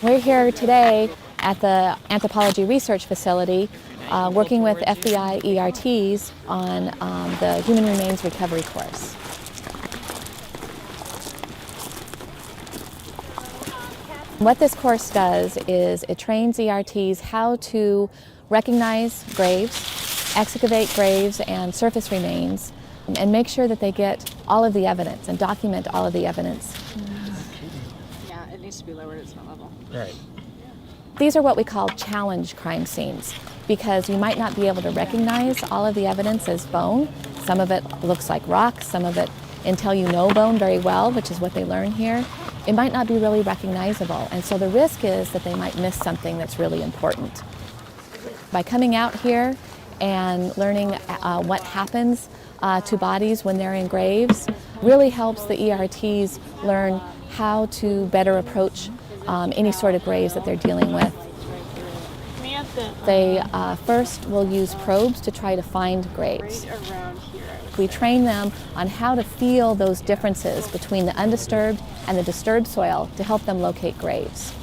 We're here today at the Anthropology Research Facility working with FBI ERTs on the Human Remains Recovery course. What this course does is it trains ERTs how to recognize graves, excavate graves and surface remains, and make sure that they get all of the evidence and document all of the evidence. Yeah, it needs to be lowered at some level. Right. These are what we call challenge crime scenes because you might not be able to recognize all of the evidence as bone. Some of it looks like rock, some of it, until you know bone very well, which is what they learn here, it might not be really recognizable. And so the risk is that they might miss something that's really important. By coming out here and learning what happens to bodies when they're in graves really helps the ERTs learn how to better approach any sort of graves that they're dealing with. They first will use probes to try to find graves. We train them on how to feel those differences between the undisturbed and the disturbed soil to help them locate graves.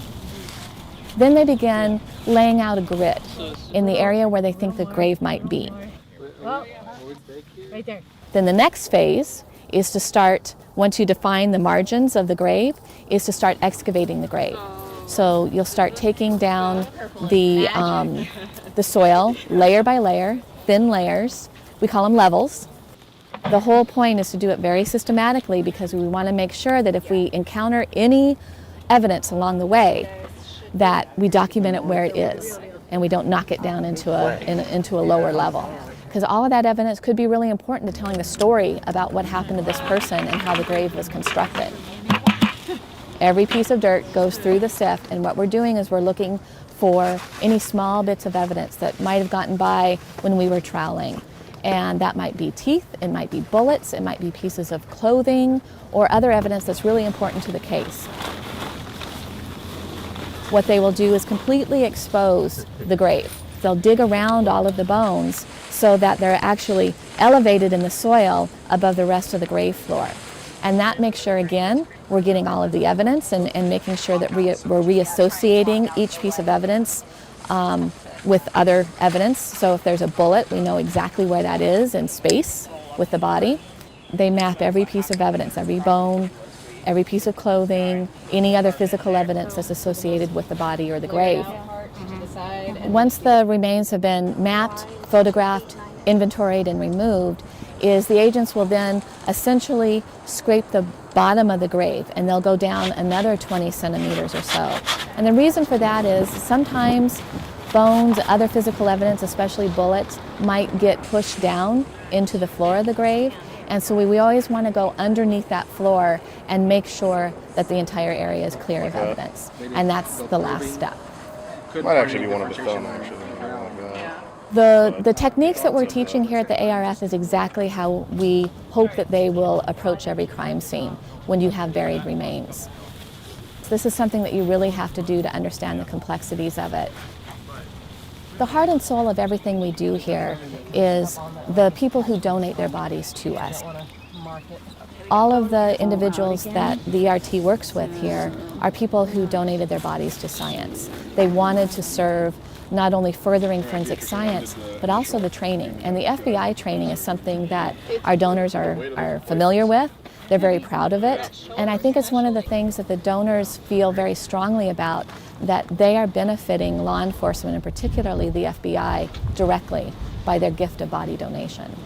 Then they begin laying out a grid in the area where they think the grave might be. Right there. Then the next phase is to start, once you define the margins of the grave, is to start excavating the grave. So you'll start taking down the soil layer by layer, thin layers. We call them levels. The whole point is to do it very systematically because we want to make sure that if we encounter any evidence along the way, that we document it where it is and we don't knock it down into a lower level. Because all of that evidence could be really important to telling the story about what happened to this person and how the grave was constructed. Every piece of dirt goes through the sift, and what we're doing is we're looking for any small bits of evidence that might have gotten by when we were troweling. And that might be teeth, it might be bullets, it might be pieces of clothing, or other evidence that's really important to the case. What they will do is completely expose the grave. They'll dig around all of the bones so that they're actually elevated in the soil above the rest of the grave floor. And that makes sure, again, we're getting all of the evidence and making sure that we're reassociating each piece of evidence with other evidence. So if there's a bullet, we know exactly where that is in space with the body. They map every piece of evidence, every bone, every piece of clothing, any other physical evidence that's associated with the body or the grave. Once the remains have been mapped, photographed, inventoried, and removed, the agents will then essentially scrape the bottom of the grave, and they'll go down another 20 centimeters or so. And the reason for that is sometimes bones, other physical evidence, especially bullets, might get pushed down into the floor of the grave. And so we always want to go underneath that floor and make sure that the entire area is clear of evidence. And that's the last step. Might actually be one of his thumb, actually. The techniques that we're teaching here at the ARF is exactly how we hope that they will approach every crime scene when you have buried remains. This is something that you really have to do to understand the complexities of it. The heart and soul of everything we do here is the people who donate their bodies to us. All of the individuals that the ERT works with here are people who donated their bodies to science. They wanted to serve not only furthering forensic science, but also the training. And the FBI training is something that our donors are familiar with. They're very proud of it. And I think it's one of the things that the donors feel very strongly about, that they are benefiting law enforcement, and particularly the FBI, directly by their gift of body donation.